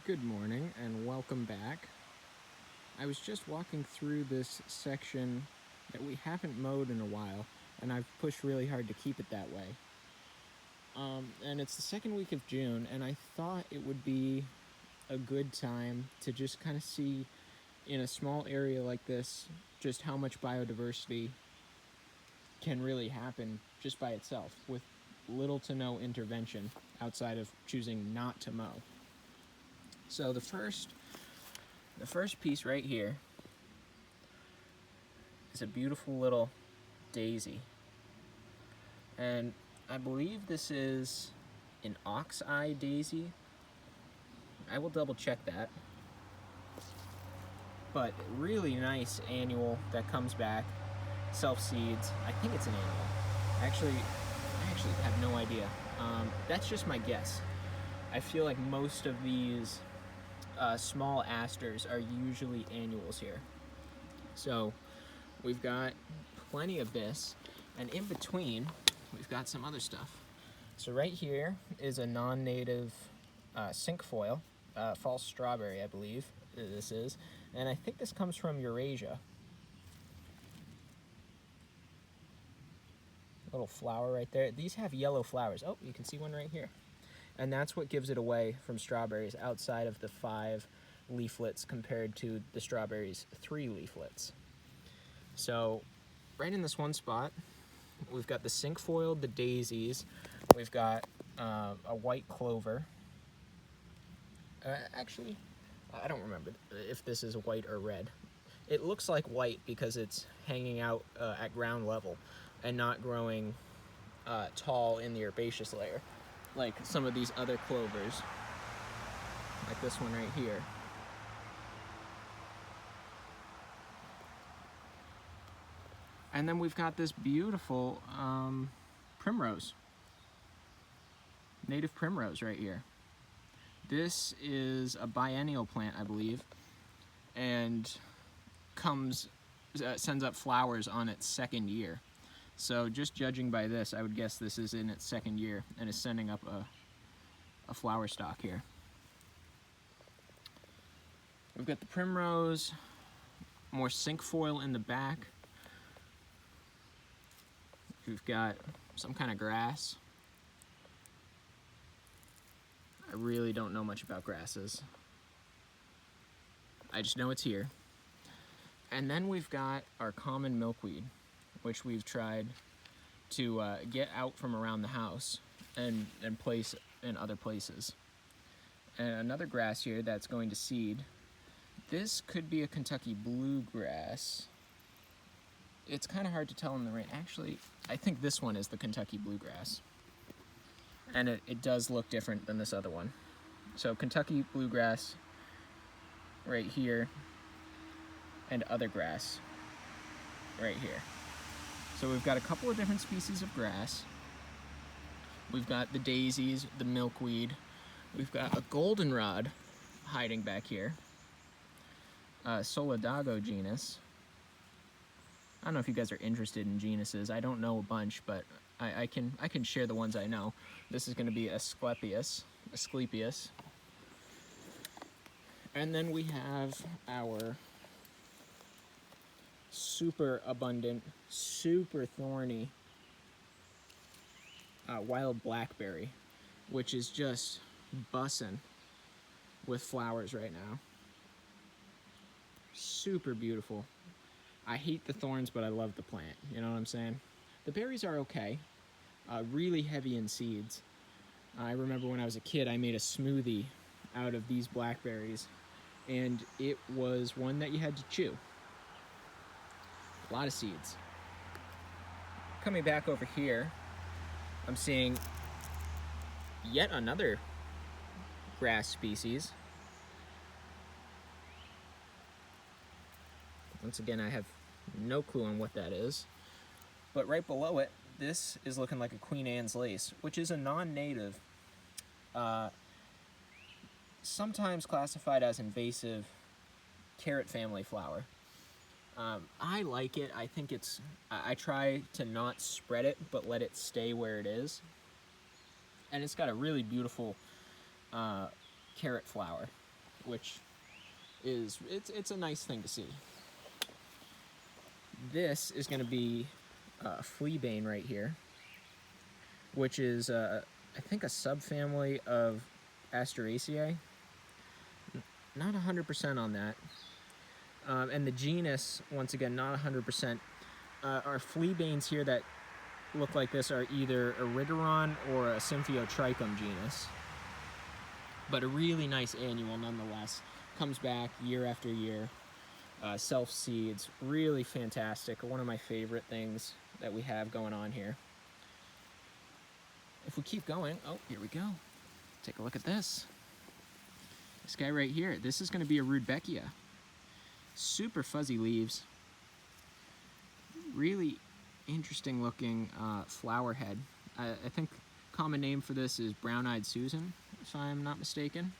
Good morning and welcome back. I was just walking through this section that we haven't mowed in a while, and I've pushed really hard to keep it that way. And it's the second week of June, and I thought it would be a good time to just kind of see in a small area like this just how much biodiversity can really happen just by itself with little to no intervention outside of choosing not to mow. So the first piece right here is a beautiful little daisy, and I believe this is an Oxeye Daisy. I will double check that, but really nice annual that comes back, self-seeds. I think it's an annual. I actually have no idea. That's just my guess. I feel like most of these small asters are usually annuals here. So we've got plenty of this, and in between we've got some other stuff. So right here is a non-native Cinquefoil, false strawberry, I believe this is, and I think this comes from Eurasia. Little flower right there. These have yellow flowers. Oh, you can see one right here. And that's what gives it away from strawberries outside of the 5 leaflets compared to the strawberries' 3 leaflets. So right in this one spot, we've got the Cinquefoil, the daisies, we've got a white clover. Actually, I don't remember if this is white or red. It looks like white because it's hanging out at ground level and not growing tall in the herbaceous layer, like some of these other clovers, like this one right here. And then we've got this beautiful primrose, native primrose right here. This is a biennial plant, I believe, and sends up flowers on its 2nd year. So just judging by this, I would guess this is in its 2nd year and is sending up a flower stalk here. We've got the primrose, more Cinquefoil in the back. We've got some kind of grass. I really don't know much about grasses. I just know it's here. And then we've got our common milkweed, which we've tried to get out from around the house and place in other places. And another grass here that's going to seed. This could be a Kentucky bluegrass. It's kind of hard to tell in the rain. Actually, I think this one is the Kentucky bluegrass. And it does look different than this other one. So Kentucky bluegrass right here, and other grass right here. So we've got a couple of different species of grass. We've got the daisies, the milkweed. We've got a goldenrod hiding back here. Solidago genus. I don't know if you guys are interested in genuses. I don't know a bunch, but I can share the ones I know. This is going to be Asclepias. And then we have our super abundant, super thorny wild blackberry, which is just bussin' with flowers right now. Super beautiful. I hate the thorns, but I love the plant. You know what I'm saying? The berries are okay. Really heavy in seeds. I remember when I was a kid, I made a smoothie out of these blackberries, and it was one that you had to chew. A lot of seeds. Coming back over here, I'm seeing yet another grass species. Once again, I have no clue on what that is. But right below it, this is looking like a Queen Anne's lace, which is a non-native, sometimes classified as invasive carrot family flower. I like it. I think I try to not spread it, but let it stay where it is. And it's got a really beautiful carrot flower. which is, it's a nice thing to see. This is going to be Fleabane right here, which is, I think, a subfamily of Asteracea. Not 100% on that. And the genus, once again, not 100%. Our Fleabanes here that look like this are either Erigeron or a Symphyotrichum genus. But a really nice annual nonetheless. Comes back year after year. Self-seeds. Really fantastic. One of my favorite things that we have going on here. If we keep going, oh, here we go. Take a look at this. This guy right here. This is going to be a Rudbeckia. Super fuzzy leaves. Really interesting looking flower head. I think common name for this is brown-eyed Susan, if I'm not mistaken.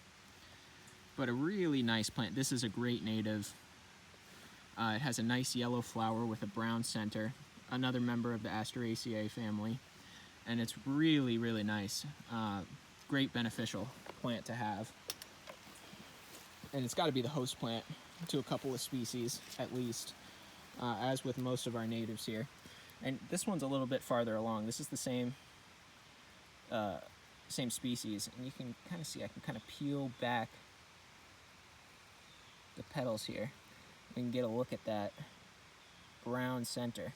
But a really nice plant. This is a great native. It has a nice yellow flower with a brown center. Another member of the Asteraceae family. And it's really, really nice. Great beneficial plant to have. And it's got to be the host plant to a couple of species, at least, as with most of our natives here. And this one's a little bit farther along. This is the same species, and you can kind of see, I can kind of peel back the petals here and get a look at that brown center.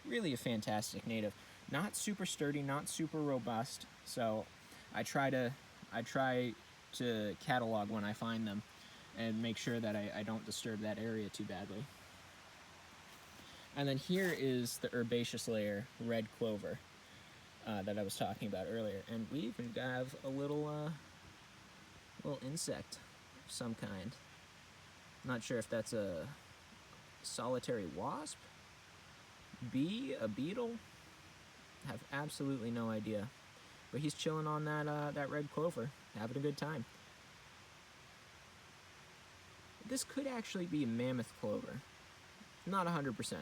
Really a fantastic native. Not super sturdy, not super robust, so I try to catalog when I find them and make sure that I don't disturb that area too badly. And then here is the herbaceous layer red clover that I was talking about earlier, and we even have a little insect of some kind. Not sure if that's a solitary wasp, bee, a beetle. Have absolutely no idea, but he's chilling on that red clover, having a good time. This could actually be mammoth clover. Not 100%.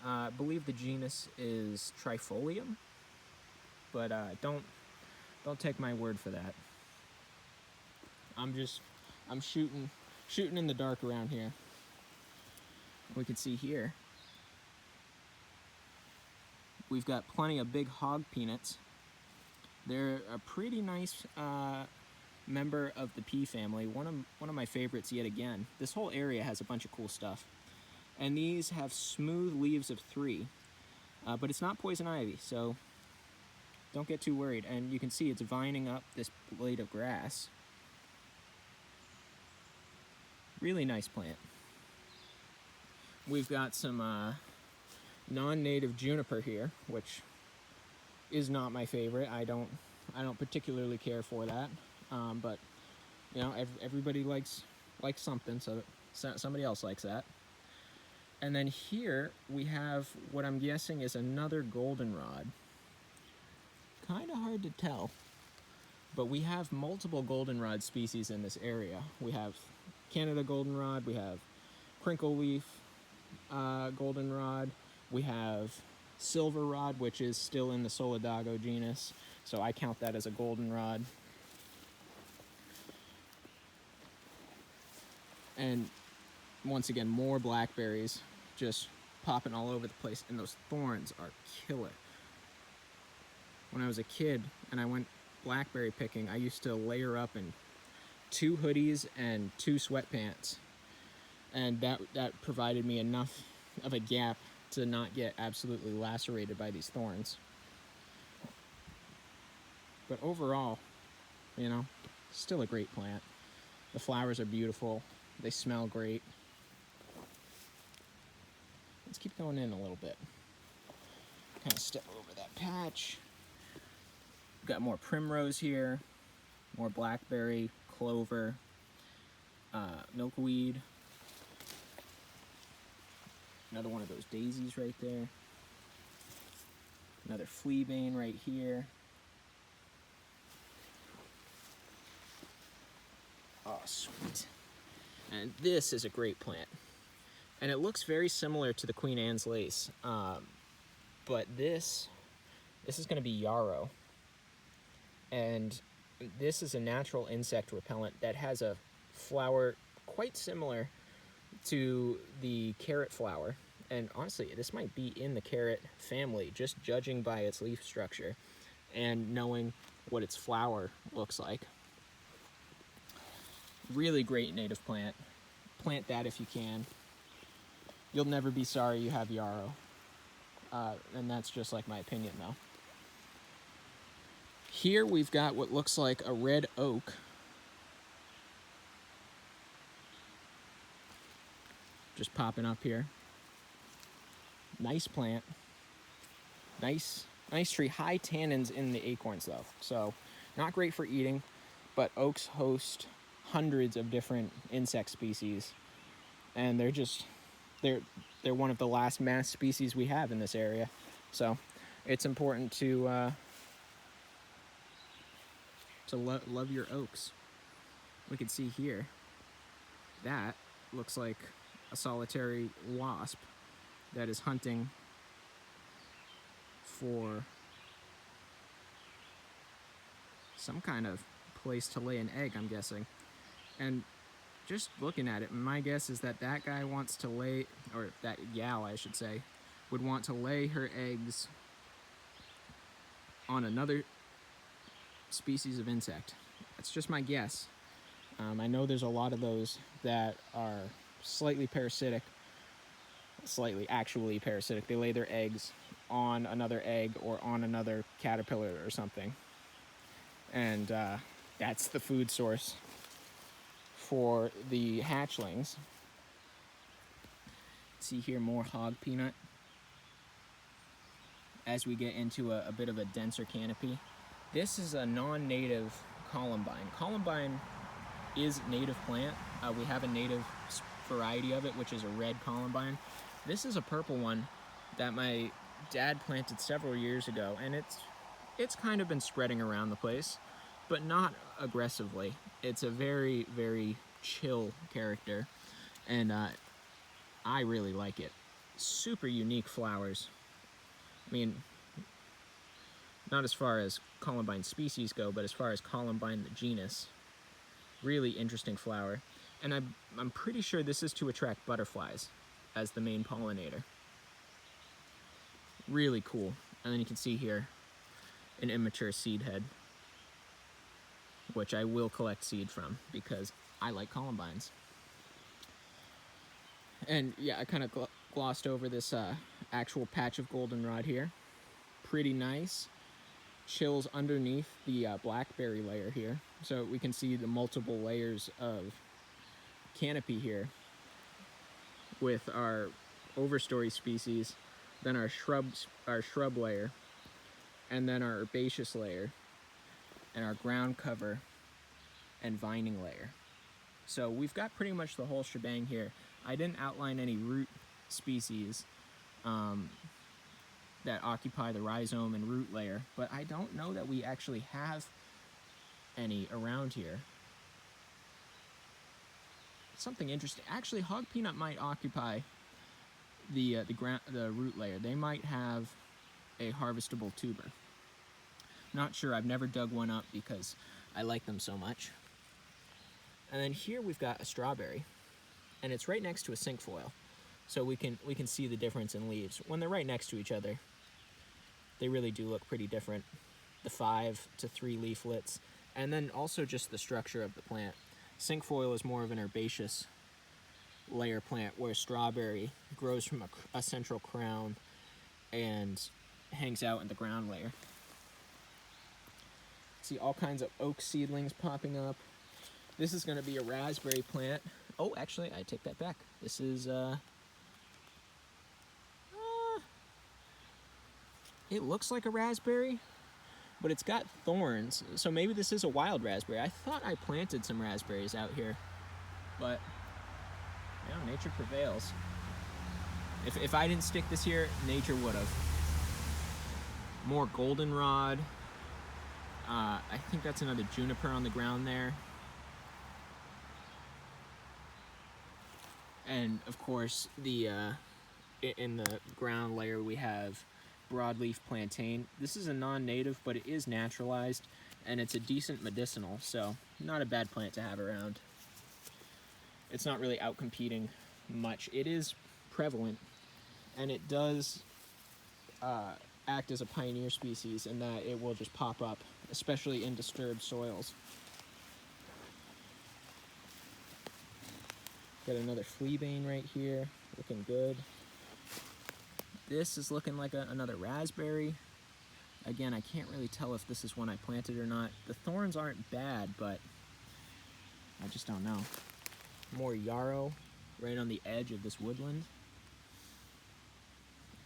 I believe the genus is Trifolium, but don't take my word for that. I'm shooting in the dark around here. We can see here we've got plenty of big hog-peanuts. They're a pretty nice member of the pea family. One of my favorites yet again. This whole area has a bunch of cool stuff. And these have smooth leaves of 3. But it's not poison ivy, so don't get too worried. And you can see it's vining up this blade of grass. Really nice plant. We've got some non-native juniper here, which is not my favorite. I don't particularly care for that. But you know, everybody likes something, so somebody else likes that. And then here we have what I'm guessing is another goldenrod. Kind of hard to tell, but we have multiple goldenrod species in this area. We have Canada goldenrod, we have crinkle leaf goldenrod, we have silver rod, which is still in the Solidago genus, so I count that as a goldenrod. And once again, more blackberries just popping all over the place, and those thorns are killer. When I was a kid and I went blackberry picking, I used to layer up in 2 hoodies and 2 sweatpants, and that provided me enough of a gap to not get absolutely lacerated by these thorns. But overall, you know, still a great plant. The flowers are beautiful. They smell great. Let's keep going in a little bit. Kind of step over that patch. We've got more primrose here, more blackberry, clover, milkweed. Another one of those daisies right there. Another fleabane right here. Oh, sweet. And this is a great plant. And it looks very similar to the Queen Anne's lace. But this is going to be Yarrow. And this is a natural insect repellent that has a flower quite similar to the carrot flower. And honestly, this might be in the carrot family, just judging by its leaf structure and knowing what its flower looks like. Really great native plant. Plant that if you can. You'll never be sorry you have yarrow. And that's just like my opinion though. Here we've got what looks like a red oak. Just popping up here. Nice plant. Nice tree. High tannins in the acorns though. So not great for eating, but oaks host hundreds of different insect species. And they're one of the last mass species we have in this area. So it's important to love your oaks. We can see here, that looks like a solitary wasp that is hunting for some kind of place to lay an egg, I'm guessing. And just looking at it, my guess is that that guy wants to lay, or that gal, I should say, would want to lay her eggs on another species of insect. That's just my guess. I know there's a lot of those that are slightly parasitic, actually parasitic. They lay their eggs on another egg or on another caterpillar or something. And that's the food source for the hatchlings. See here more hog-peanut as we get into a bit of a denser canopy. This is a non-native columbine. Columbine is native plant. We have a native variety of it, which is a red columbine. This is a purple one that my dad planted several years ago, and it's kind of been spreading around the place, but not aggressively. It's a very, very chill character, and I really like it. Super unique flowers. I mean, not as far as columbine species go, but as far as columbine the genus. Really interesting flower. And I'm pretty sure this is to attract butterflies as the main pollinator. Really cool. And then you can see here an immature seed head, which I will collect seed from because I like columbines. And yeah, I kind of glossed over this actual patch of goldenrod here. Pretty nice. Chills underneath the blackberry layer here. So we can see the multiple layers of canopy here with our overstory species, then our shrub layer, and then our herbaceous layer, and our ground cover and vining layer. So we've got pretty much the whole shebang here. I didn't outline any root species that occupy the rhizome and root layer, but I don't know that we actually have any around here. Something interesting. Actually, hog-peanut might occupy the root layer. They might have a harvestable tuber. Not sure. I've never dug one up because I like them so much. And then here we've got a strawberry, and it's right next to a cinquefoil, so we can see the difference in leaves when they're right next to each other. They really do look pretty different. The 5 to 3 leaflets, and then also just the structure of the plant. Cinquefoil is more of an herbaceous layer plant, where strawberry grows from a central crown and hangs out in the ground layer. See all kinds of oak seedlings popping up. This is going to be a raspberry plant. Oh, actually, I take that back. This is it looks like a raspberry, but it's got thorns, so maybe this is a wild raspberry. I thought I planted some raspberries out here, but yeah, nature prevails. If I didn't stick this here, nature would have. More goldenrod. I think that's another juniper on the ground there. And of course, in the ground layer we have broadleaf plantain. This is a non-native, but it is naturalized, and it's a decent medicinal, so not a bad plant to have around. It's not really outcompeting much. It is prevalent, and it does act as a pioneer species in that it will just pop up, especially in disturbed soils. Got another Fleabane right here, looking good. This is looking like another raspberry. Again, I can't really tell if this is one I planted or not. The thorns aren't bad, but I just don't know. More yarrow right on the edge of this woodland.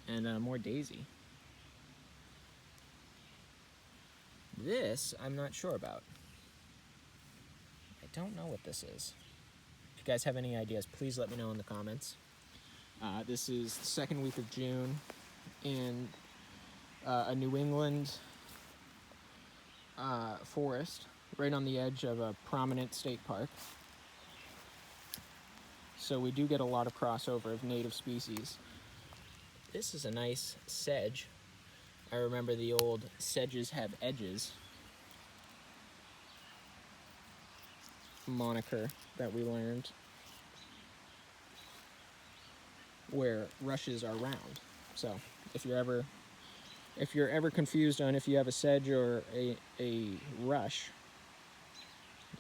And more daisy. This, I'm not sure about. I don't know what this is. If you guys have any ideas, please let me know in the comments. This is the second week of June in a New England forest right on the edge of a prominent state park. So we do get a lot of crossover of native species. This is a nice sedge. I remember the old sedges have edges moniker that we learned, where rushes are round. So if you're ever confused on if you have a sedge or a rush,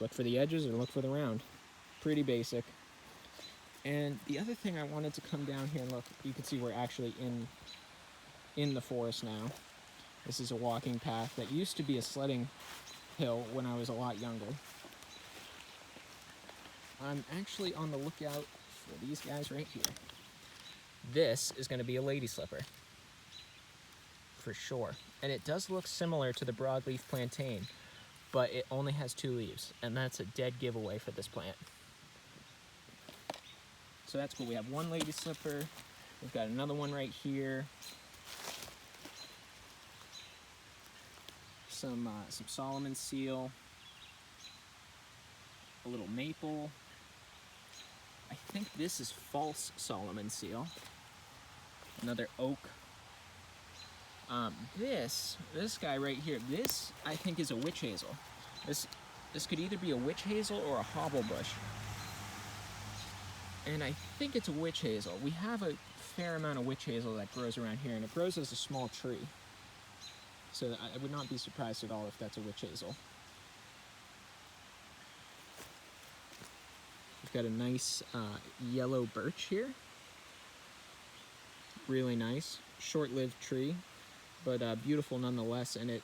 look for the edges or look for the round. Pretty basic. And the other thing I wanted to come down here and look, you can see we're actually in the forest now. This is a walking path that used to be a sledding hill when I was a lot younger. I'm actually on the lookout for these guys right here. This is going to be a lady slipper, for sure. And it does look similar to the broadleaf plantain, but it only has 2 leaves, and that's a dead giveaway for this plant. So that's cool. We have one lady slipper. We've got another one right here. Some Solomon seal. A little maple. I think this is false Solomon seal. Another oak. This guy right here, this I think is a witch hazel. This could either be a witch hazel or a hobble bush. And I think it's a witch hazel. We have a fair amount of witch hazel that grows around here, and it grows as a small tree. So I would not be surprised at all if that's a witch hazel. We've got a nice yellow birch here. Really nice. Short-lived tree, but beautiful nonetheless, and it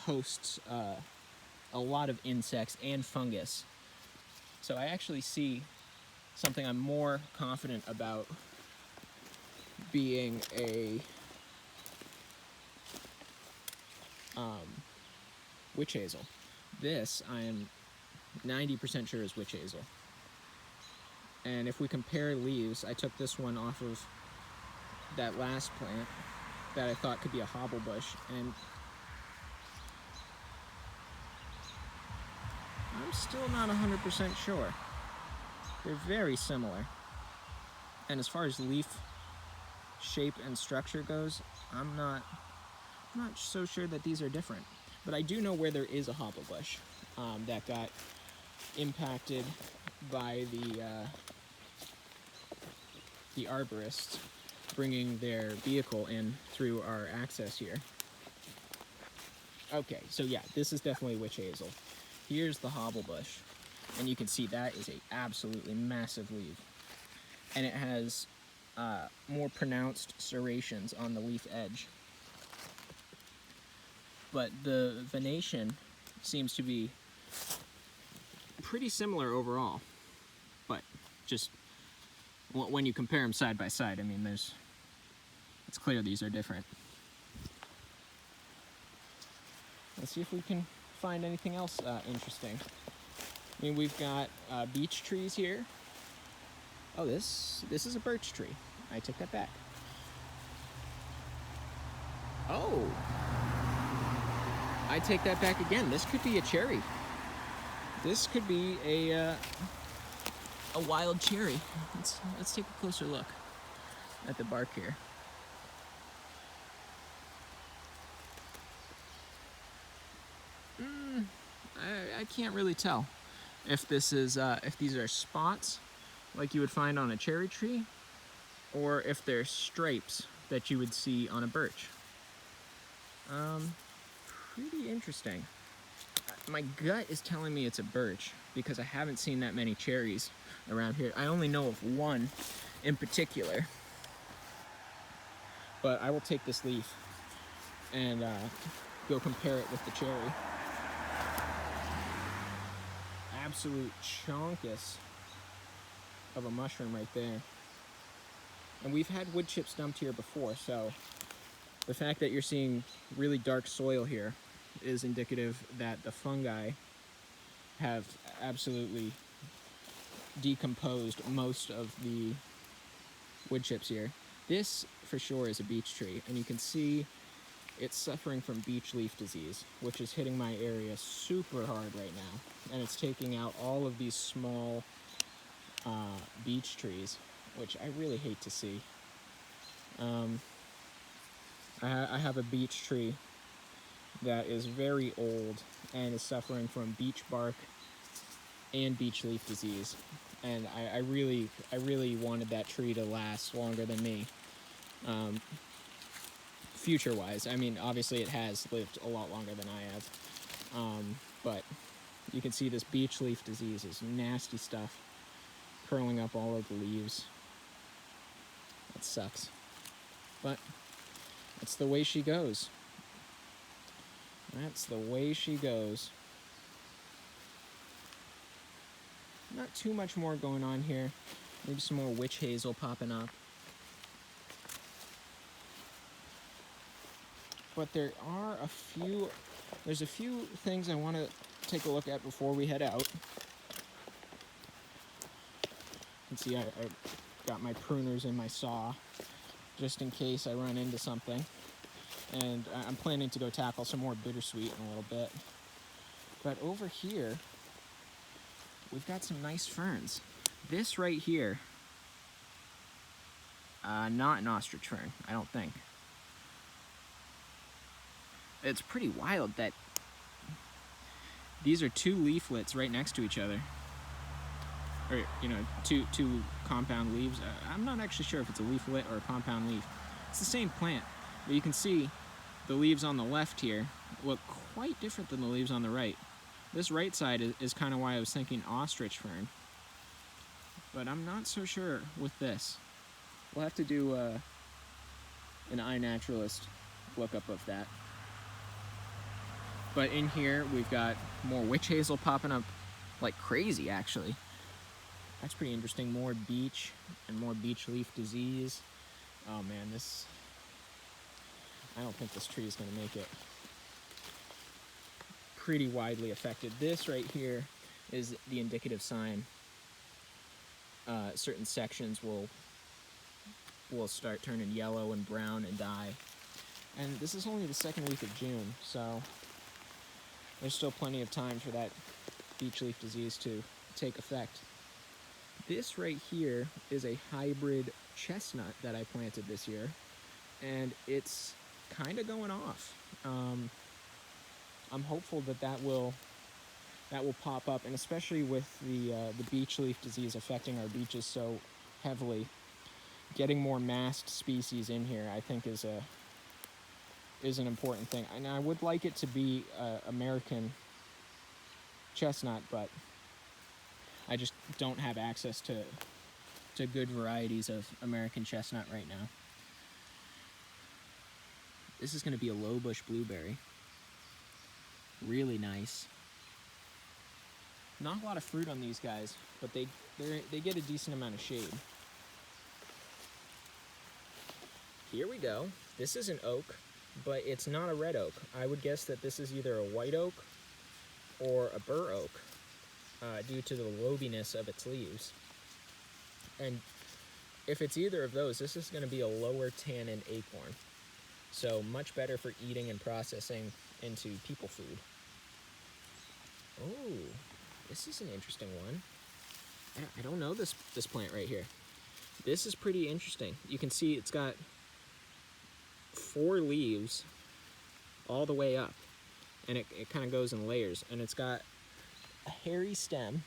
hosts a lot of insects and fungus. So I actually see something I'm more confident about being a witch hazel. This I am 90% sure is witch hazel. And if we compare leaves, I took this one off of that last plant that I thought could be a hobble bush, and I'm still not 100% sure. They're very similar. And as far as leaf shape and structure goes, I'm not so sure that these are different. But I do know where there is a hobble bush that got impacted by the arborists bringing their vehicle in through our access here. Okay, so yeah, this is definitely witch hazel. Here's the hobble bush, and you can see that is a absolutely massive leaf, and it has more pronounced serrations on the leaf edge. But the venation seems to be pretty similar overall, but just when you compare them side by side, I mean, it's clear these are different. Let's see if we can find anything else interesting. I mean, we've got beech trees here. Oh, this is a birch tree. I take that back. Oh, I take that back again. This could be a cherry. This could be a wild cherry. Let's take a closer look at the bark here. I can't really tell if this is if these are spots like you would find on a cherry tree, or if they're stripes that you would see on a birch. Pretty interesting. My gut is telling me it's a birch because I haven't seen that many cherries around here. I only know of one in particular. But I will take this leaf and go compare it with the cherry. Absolute chonkus of a mushroom right there. And we've had wood chips dumped here before, so the fact that you're seeing really dark soil here is indicative that the fungi have absolutely decomposed most of the wood chips here. This, for sure, is a beech tree, and you can see it's suffering from beech leaf disease, which is hitting my area super hard right now, and it's taking out all of these small beech trees, which I really hate to see. I have a beech tree that is very old and is suffering from beech bark and beech leaf disease, and I really wanted that tree to last longer than me. Future-wise, I mean, obviously it has lived a lot longer than I have, but you can see this beech leaf disease is nasty stuff curling up all of the leaves. That sucks, but that's the way she goes. That's the way she goes. Not too much more going on here. Maybe some more witch hazel popping up. But there's a few things I want to take a look at before we head out. You can see I got my pruners in my saw, just in case I run into something. And I'm planning to go tackle some more bittersweet in a little bit. But over here, we've got some nice ferns. This right here, not an ostrich fern, I don't think. It's pretty wild that these are two leaflets right next to each other. Or, you know, two compound leaves. I'm not actually sure if it's a leaflet or a compound leaf. It's the same plant, but you can see the leaves on the left here look quite different than the leaves on the right. This right side is kind of why I was thinking ostrich fern, but I'm not so sure with this. We'll have to do an iNaturalist lookup of that. But in here, we've got more witch hazel popping up like crazy, actually. That's pretty interesting. More beech and more beech leaf disease. Oh man, I don't think this tree is going to make it. Pretty widely affected. This right here is the indicative sign. Certain sections will start turning yellow and brown and die. And this is only the second week of June, so there's still plenty of time for that beech leaf disease to take effect. This right here is a hybrid chestnut that I planted this year, and it's kind of going off. I'm hopeful that will pop up, and especially with the beech leaf disease affecting our beeches so heavily, getting more massed species in here I think is an important thing. And I would like it to be American chestnut, but I just don't have access to good varieties of American chestnut right now. This is going to be a low bush blueberry. Really nice. Not a lot of fruit on these guys, but they get a decent amount of shade. Here we go. This is an oak, but it's not a red oak. I would guess that this is either a white oak or a bur oak, due to the lobiness of its leaves. And if it's either of those, this is going to be a lower tannin acorn. So much better for eating and processing into people food. Oh, this is an interesting one. I don't know this plant right here. This is pretty interesting. You can see it's got 4 leaves all the way up, and it kind of goes in layers, and it's got a hairy stem.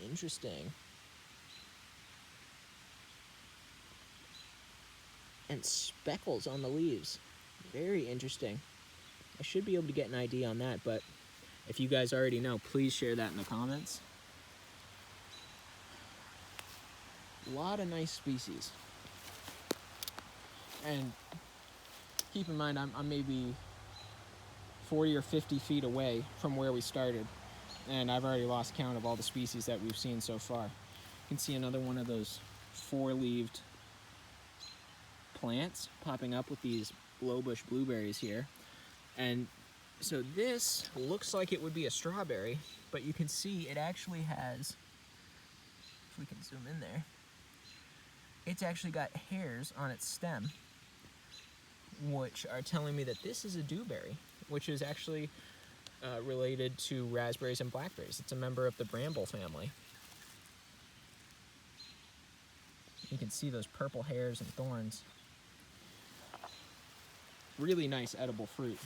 Interesting. And speckles on the leaves. Very interesting. I should be able to get an idea on that, but if you guys already know, please share that in the comments. A lot of nice species. And keep in mind, I'm maybe 40 or 50 feet away from where we started, and I've already lost count of all the species that we've seen so far. You can see another one of those four-leaved plants popping up with these blowbush blueberries here. And so this looks like it would be a strawberry, but you can see it actually has, if we can zoom in there, it's actually got hairs on its stem, which are telling me that this is a dewberry, which is actually related to raspberries and blackberries. It's a member of the bramble family. You can see those purple hairs and thorns. Really nice edible fruit.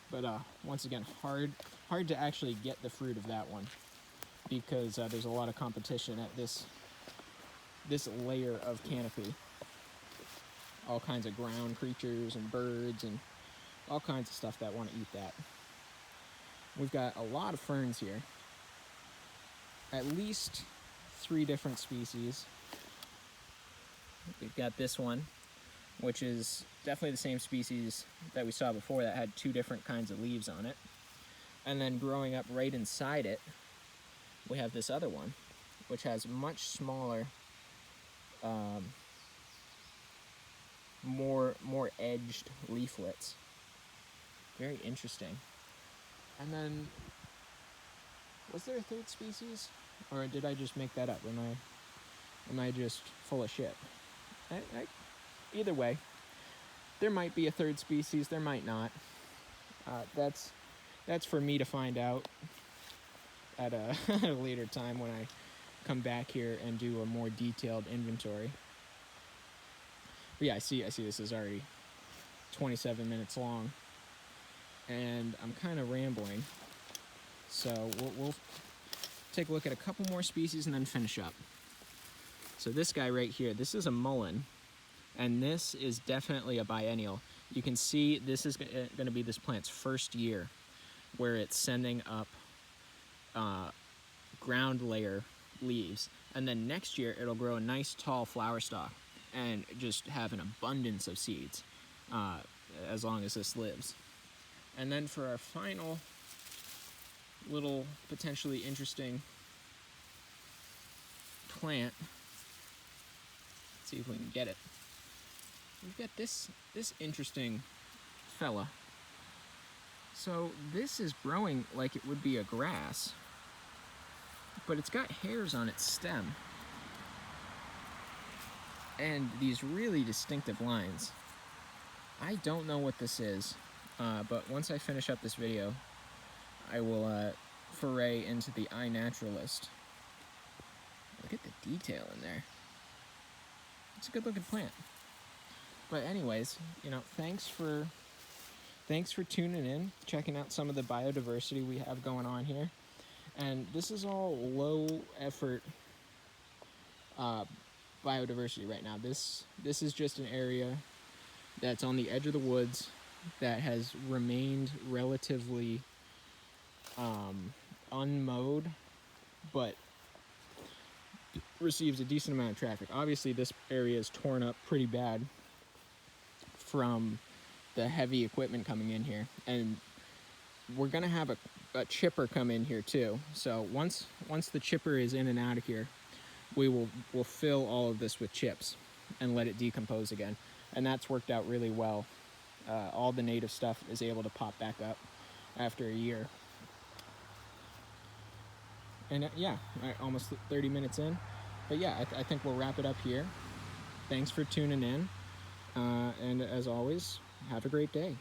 But once again, hard to actually get the fruit of that one, because there's a lot of competition at this layer of canopy. All kinds of ground creatures and birds and all kinds of stuff that want to eat that. We've got a lot of ferns here. At least 3 different species. We've got this one, which is definitely the same species that we saw before that had 2 different kinds of leaves on it. And then growing up right inside it, we have this other one, which has much smaller, more edged leaflets. Very interesting. And then, was there a 3rd species? Or did I just make that up? Am I just full of shit? Either way, there might be a 3rd species, there might not. That's for me to find out at a later time when I come back here and do a more detailed inventory. But yeah, I see this is already 27 minutes long, and I'm kind of rambling. So we'll take a look at a couple more species and then finish up. So this guy right here, this is a mullein, and this is definitely a biennial. You can see this is going to be this plant's first year, where it's sending up ground layer leaves, and then next year it'll grow a nice tall flower stalk and just have an abundance of seeds as long as this lives. And then for our final little potentially interesting plant, let's see if we can get it. We've got this interesting fella. So this is growing like it would be a grass, but it's got hairs on its stem and these really distinctive lines. I don't know what this is, but once I finish up this video, I will foray into the iNaturalist. Look at the detail in there. It's a good looking plant. But anyways, you know, thanks for tuning in, checking out some of the biodiversity we have going on here. And this is all low effort biodiversity right now. This is just an area that's on the edge of the woods that has remained relatively unmowed, but receives a decent amount of traffic. Obviously this area is torn up pretty bad from the heavy equipment coming in here, and we're gonna have a chipper come in here too. So once the chipper is in and out of here, we'll fill all of this with chips and let it decompose again, and that's worked out really well. All the native stuff is able to pop back up after a year. And yeah, almost 30 minutes in, but yeah, I think we'll wrap it up here. Thanks for tuning in, and as always, have a great day.